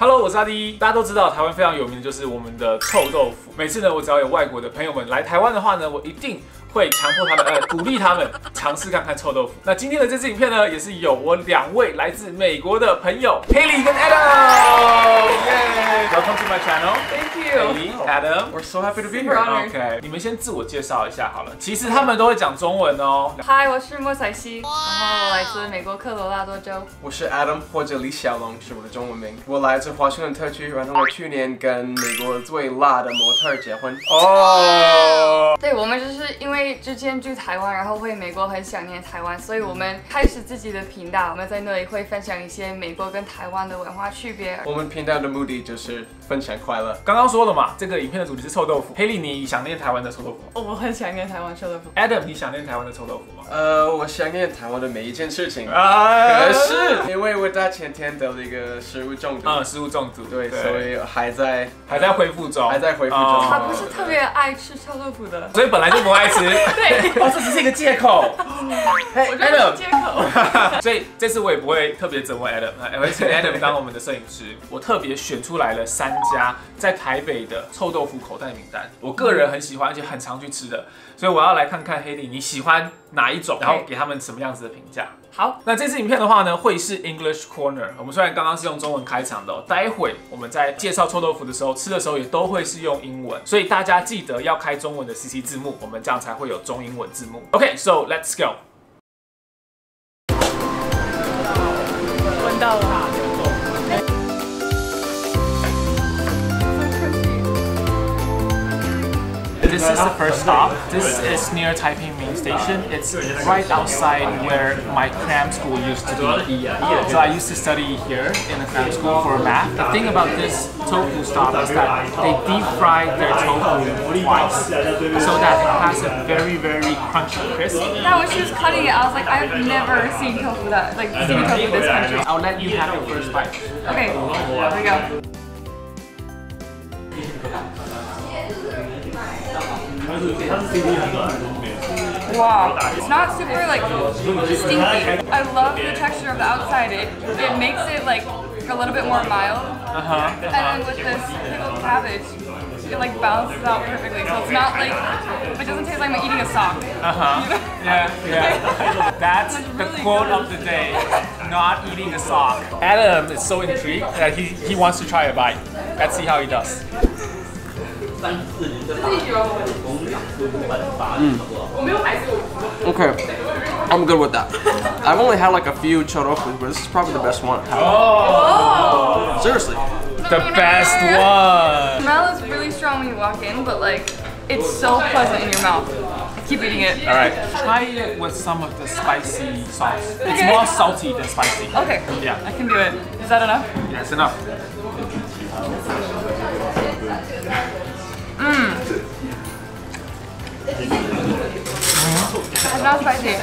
Hello， 我是阿滴。大家都知道，台湾非常有名的就是我们的臭豆腐。每次呢，我只要有外国的朋友们来台湾的话呢，我一定会强迫他们，鼓励他们尝试看看臭豆腐。那今天的这支影片呢，也是有我2位来自美国的朋友 Hailey 跟 Adam。Welcome to my channel. Thank you. Hailey, Adam. We're so happy to be here. here. OK， 你们先自我介绍一下好了。其实他们都会讲中文哦。嗨，我是莫彩曦，然后我来自美国科罗拉多州。我是 Adam 或者李小龙是我的中文名。我来自华盛顿特区，然后我去年跟美国最辣的模特结婚。哦。对，我们就是因为之前住台湾，然后回美国很想念台湾，所以我们开始自己的频道。我们在那里会分享一些美国跟台湾的文化区别。我们频道的目的就是分享快乐。刚刚说了嘛，这个影片的主题是臭豆腐。Hailey， 你想念台湾的臭豆腐吗？哦，我很想念台湾臭豆腐。Adam， 你想念台湾的臭豆腐吗？我想念台湾的每一件事情。可是因为我在前天得了一个食物中毒。食物中毒。对，所以还在恢复中。还在恢复中。他不是特别爱吃臭豆腐的，所以本来就不爱吃。对。哦，这只是一个借口。我觉得是借口。所以这次我也不会特别折磨 Adam， 我会请 Adam 当我们的摄影师。我特别选出来了3家在台北的臭豆腐口袋名单，我个人很喜欢，而且很常去吃的，所以我要来看看 Hailey 你喜欢哪一种，然后给他们什么样子的评价。好，那这支影片的话呢，会是 English Corner。我们虽然刚刚是用中文开场的，待会我们在介绍臭豆腐的时候，吃的时候也都会是用英文，所以大家记得要开中文的 CC 字幕，我们这样才会有中英文字幕。OK，so let's go。闻到了。This is the first stop. This is near Taipei Main Station. It's right outside where my cram school used to be. So I used to study here in the cram school for math. The thing about this tofu stop is that they deep fry their tofu twice, so that it has a very, very crunchy crisp. Now when she was cutting it, I was like, I've never seen tofu that, like, seen tofu this country. I'll let you have your first bite. Okay, here we go. Wow, it's not super like stinky. I love the texture of the outside. It makes it like a little bit more mild. And then with this pickled cabbage, it like balances out perfectly. So it's not like, it doesn't taste like I'm eating a sock. Yeah. That's the quote of the day. Not eating a sock. Adam is so intrigued that he wants to try a bite. Let's see how he does. Okay, I'm good with that. I've only had like a few chodofus, but this is probably the best one. Oh! Seriously. The best one! The smell is really strong when you walk in, but like, it's so pleasant in your mouth. Keep eating it. Alright. Try it with some of the spicy sauce. It's more salty than spicy. Okay. Yeah. I can do it. Is that enough? Yeah, it's enough. It's not spicy.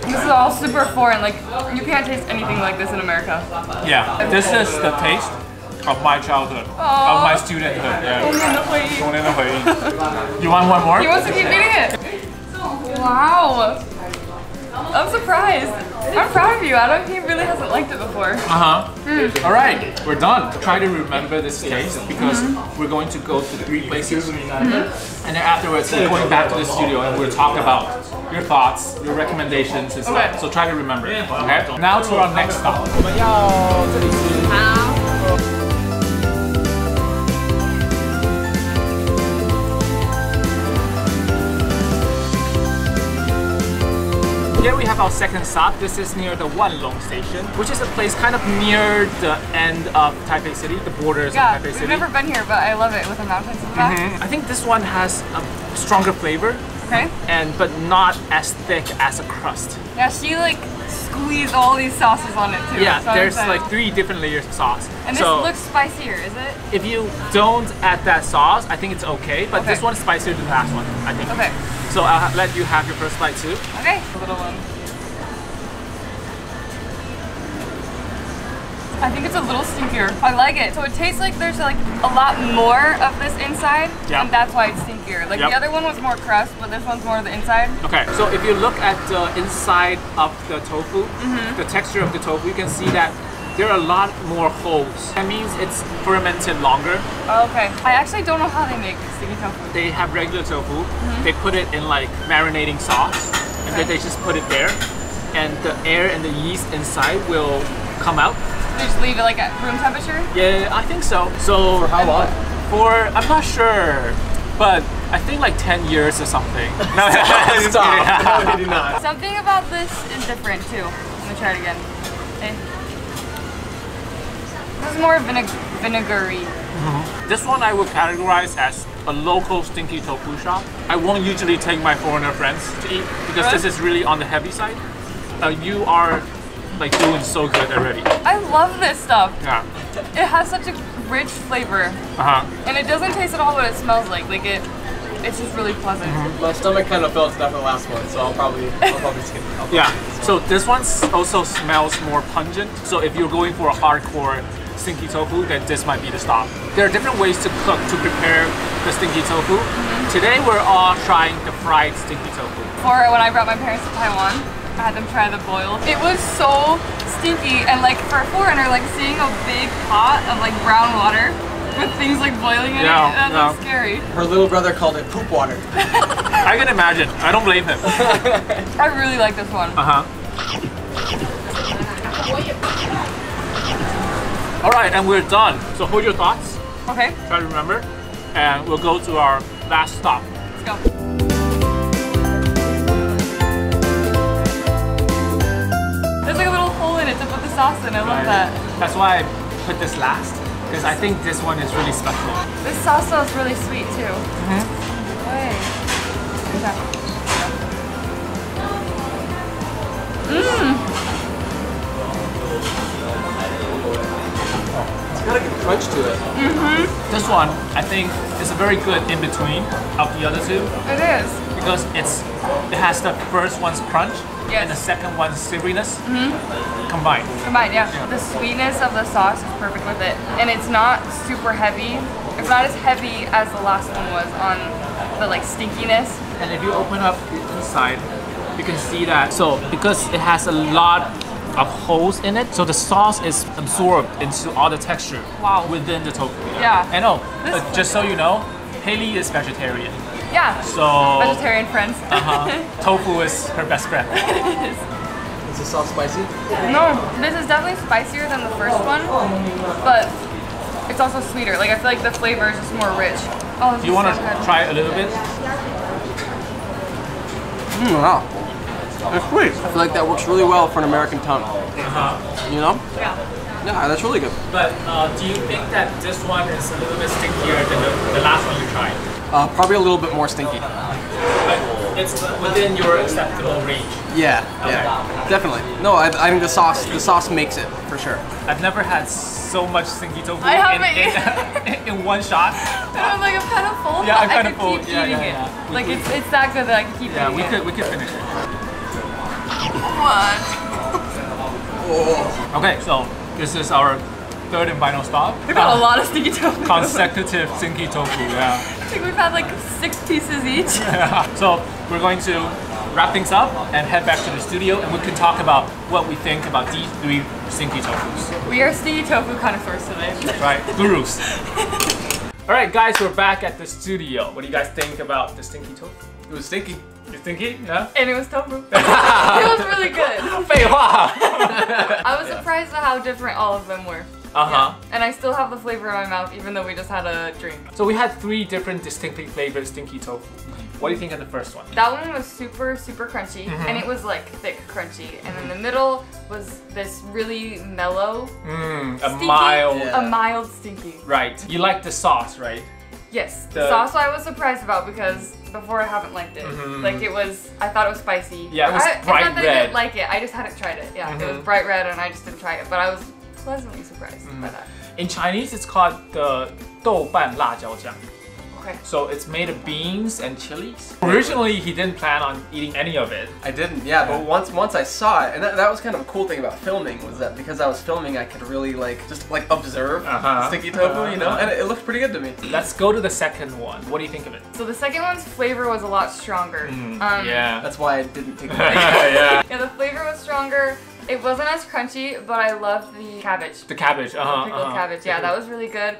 This is all super foreign. Like, you can't taste anything like this in America. Yeah. This is the taste of my childhood. Of my studenthood. Yeah. You want one more? He wants to keep eating it. Wow. I'm surprised. I'm proud of you, Adam. He really hasn't liked it before. Alright, we're done. Try to remember this taste because we're going to go to 3 places. And then afterwards, we're going back to the studio and we'll talk about your thoughts, your recommendations and stuff. Okay. So try to remember it. Okay? Now to our next stop. Here we have our second stop. This is near the Wanlong Station, which is a place kind of near the end of Taipei City, the borders of Taipei City. We've never been here, but I love it with the mountains in the back. I think this one has a stronger flavor, but not as thick as a crust. Yeah, she like squeezed all these sauces on it too. Yeah, so there's like 3 different layers of sauce. And this looks spicier, is it? If you don't add that sauce, I think it's okay, but this one's spicier than the last one, I think. Okay. So I'll let you have your first bite too. Okay. A little one. I think it's a little stinkier. I like it. So it tastes like there's like a lot more of this inside, and that's why it's stinkier. Like the other one was more crust, but this one's more of the inside. Okay, so if you look at the inside of the tofu, the texture of the tofu, you can see that there are a lot more holes. That means it's fermented longer. Oh, okay. I actually don't know how they make sticky tofu. They have regular tofu. They put it in like marinating sauce, and then they just put it there, and the air and the yeast inside will come out. They just leave it like at room temperature? Yeah, I think so. So For how long? I'm not sure, but I think like 10 years or something. No, Stop. No, he did not. Something about this is different too. Let me try it again. Okay. This is more vinegary. This one I would categorize as a local stinky tofu shop. I won't usually take my foreigner friends to eat because this is really on the heavy side. You are like doing so good already. I love this stuff. Yeah. It has such a rich flavor. And it doesn't taste at all what it smells like. It's just really pleasant. My stomach kind of felt stuff in the last one, so I'll probably skip it. Yeah. So this one also smells more pungent. So if you're going for a hardcore stinky tofu, then this might be the stop. There are different ways to cook to prepare the stinky tofu. Today we're all trying the fried stinky tofu. Or when I brought my parents to Taiwan, I had them try the boiled. It was so stinky, and like for a foreigner, like seeing a big pot of like brown water with things like boiling in it, that was scary. Her little brother called it poop water. I can imagine. I don't blame him. I really like this one. All right, and we're done. So hold your thoughts. Okay. Try to remember, and we'll go to our last stop. Let's go. There's like a little hole in it to put the sauce in. I love that. That's why I put this last, because I think this one is really special. This salsa is really sweet too. Wait. It's got a good crunch to it. This one, I think, is a very good in between of the other two. It is. Because it has the first one's crunch and the second one's savoriness combined. Combined, yeah. The sweetness of the sauce is perfect with it, and it's not super heavy. It's not as heavy as the last one was on the like stinkiness. And if you open up the inside, you can see that. So because it has a lot of holes in it, so the sauce is absorbed into all the texture within the tofu. Yeah. I know. Just so you know, Hailey is vegetarian. Yeah. So vegetarian friends. Tofu is her best friend. It is. Is the sauce spicy? No, this is definitely spicier than the first one, but it's also sweeter. Like I feel like the flavor is just more rich. Oh, Do you want to try a little bit? Wow. That's sweet. I feel like that works really well for an American tongue. You know? Yeah. Yeah, that's really good. But do you think that this one is a little bit stinkier than the last one you tried? Probably a little bit more stinky. But it's within your acceptable range. Yeah, definitely. No, I think the sauce makes it for sure. I've never had so much stinky tofu in one shot. And I'm like, I'm kind of full. Yeah, I'm but kind I of could full. keep Yeah, eating yeah, it. yeah. Like it's that good that I can keep eating it. Yeah, we could finish it. What? Okay, so this is our third and final stop. We've got a lot of stinky tofu. Consecutive stinky tofu, yeah. I think we've had like 6 pieces each. So we're going to wrap things up and head back to the studio, and we can talk about what we think about these 3 stinky tofus. We are stinky tofu connoisseurs today. That's right, gurus. Alright guys, we're back at the studio. What do you guys think about the stinky tofu? It was stinky. You stinky? Yeah? And it was tofu. It was really good. 废话. I was surprised at how different all of them were. And I still have the flavor in my mouth even though we just had a drink. So we had 3 different distinctly flavored stinky tofu. What do you think of the first one? That one was super, super crunchy, and it was like thick crunchy. And in the middle was this really mellow, A mild stinky. Right. You like the sauce, right? Yes. The sauce I was surprised about because before I haven't liked it. Like I thought it was spicy. Yeah, it was bright it's not that red. I didn't like it, I just hadn't tried it. Yeah, it was bright red and I just didn't try it. But I was pleasantly surprised by that. In Chinese, it's called the 豆瓣辣椒酱. Okay. So it's made of beans and chilies. Originally, he didn't plan on eating any of it. I didn't, yeah, but once I saw it, and that was kind of a cool thing about filming, was that because I was filming, I could really just observe stinky tofu, you know, and it looked pretty good to me. Let's go to the second one. What do you think of it? So the second one's flavor was a lot stronger. Yeah. That's why I didn't take it. Yeah. Yeah, the flavor was stronger. It wasn't as crunchy, but I loved the cabbage. The cabbage, Pickled cabbage, yeah, that was really good.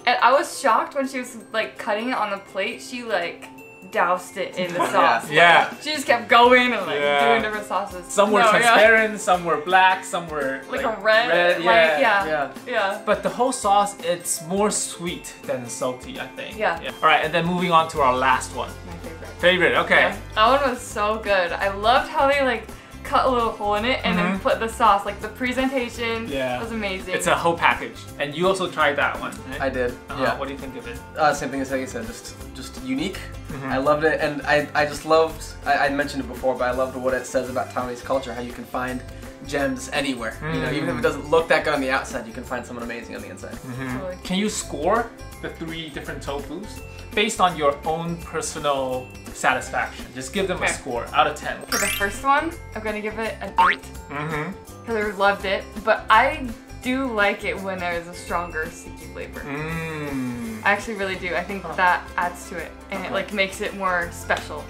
And I was shocked when she was like cutting it on the plate. She like doused it in the sauce. Yeah. She just kept going and like doing different sauces. Some were transparent, some were black, some were like a red, yeah. But the whole sauce, it's more sweet than salty, I think. Yeah. All right, and then moving on to our last one. My favorite. Favorite, okay. Yeah. That one was so good. I loved how they like cut a little hole in it and then put the sauce. Like the presentation was amazing. It's a whole package. And you also tried that one, right? I did. Yeah. What do you think of it? Same thing as you said, just unique. I loved it, and I just loved. I mentioned it before, but I loved what it says about Taiwanese culture. How you can find gems anywhere. You know, even if it doesn't look that good on the outside, you can find someone amazing on the inside. Totally. Can you score the 3 different tofus based on your own personal satisfaction? Just give them a score out of 10. For the first one, I'm gonna give it an 8. Because I loved it, but I do like it when there's a stronger sticky flavor. I actually really do. I think that adds to it, and it like makes it more special.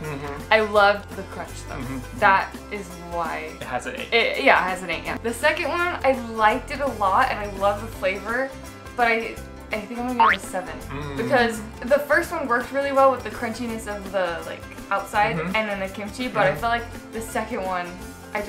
I loved the crunch though. That is why it has an 8. It has an 8. Yeah. The second one, I liked it a lot, and I love the flavor, but I think I'm gonna give it a 7 because the first one worked really well with the crunchiness of the like outside and then the kimchi, but I felt like the second one, I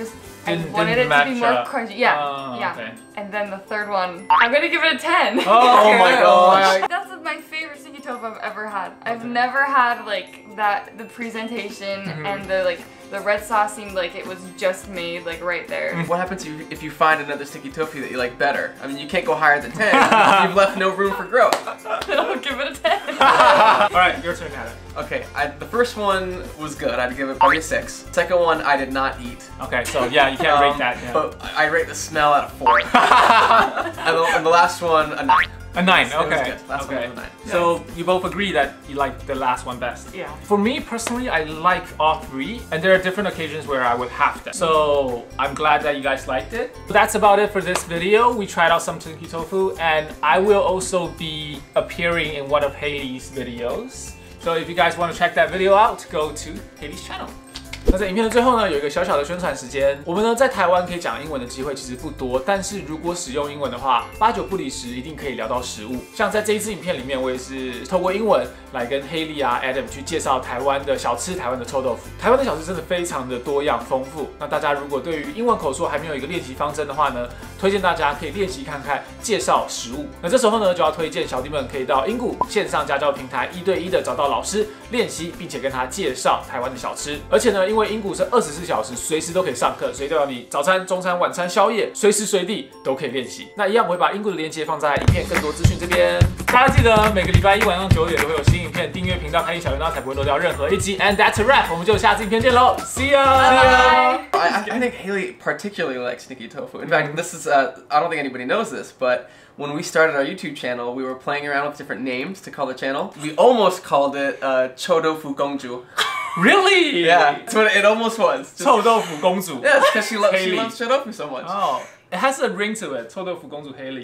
wanted it to be more crunchy. Yeah, okay. And then the third one, I'm gonna give it a 10. Oh my gosh. That's my favorite sticky tofu I've ever had. I've never had like that, the presentation and the red sauce seemed like it was just made like right there. What happens if you find another sticky tofu that you like better? I mean, you can't go higher than 10. You've left no room for growth. I'll give it a 10. Alright, your turn, Adam. Okay, the first one was good. I'd give it probably a 6. Second one, I did not eat. Okay, so yeah, you can't rate that. Yeah. But I rate the smell out of 4. and the last one, a 9. A 9, It was okay. good. Last one was a 9. So you both agree that you like the last one best? Yeah. For me personally, I like all 3, and there are different occasions where I would have them. So I'm glad that you guys liked it. But that's about it for this video. We tried out some sticky tofu, and I will also be appearing in one of Hailey's videos. So if you guys want to check that video out, go to Hailey's channel. 那在影片的最后呢，有一个小小的宣传时间。我们呢在台湾可以讲英文的机会其实不多，但是如果使用英文的话，8九不离10，一定可以聊到食物。像在这一支影片里面，我也是透过英文来跟 Hailey 啊、Adam 去介绍台湾的小吃、台湾的臭豆腐。台湾的小吃真的非常的多样丰富。那大家如果对于英文口说还没有一个练习方针的话呢，推荐大家可以练习看看介绍食物。那这时候呢，就要推荐小弟们可以到英谷线上家教平台1对1的找到老师练习，并且跟他介绍台湾的小吃。而且呢，因为英谷是24小时随时都可以上课，所以代表你早餐、中餐、晚餐、宵夜随时随地都可以练习。那一样我会把英谷的链接放在影片更多资讯这边。大家记得每个礼拜1晚上9点都会有新影片，订阅频道开启小铃铛才不会漏掉任何一集。And that's a wrap， 我们就下次影片见喽 ，See ya！ I think Hailey particularly likes sticky tofu. In fact, this is I don't think anybody knows this, but when we started our YouTube channel, we were playing around with different names to call the channel. We almost called it臭豆腐公主. Really? Yeah, that's what it almost was. 臭豆腐公主. Yeah, because she loves 臭豆腐 so much. Oh, it has a ring to it. 臭豆腐公主 Hailey.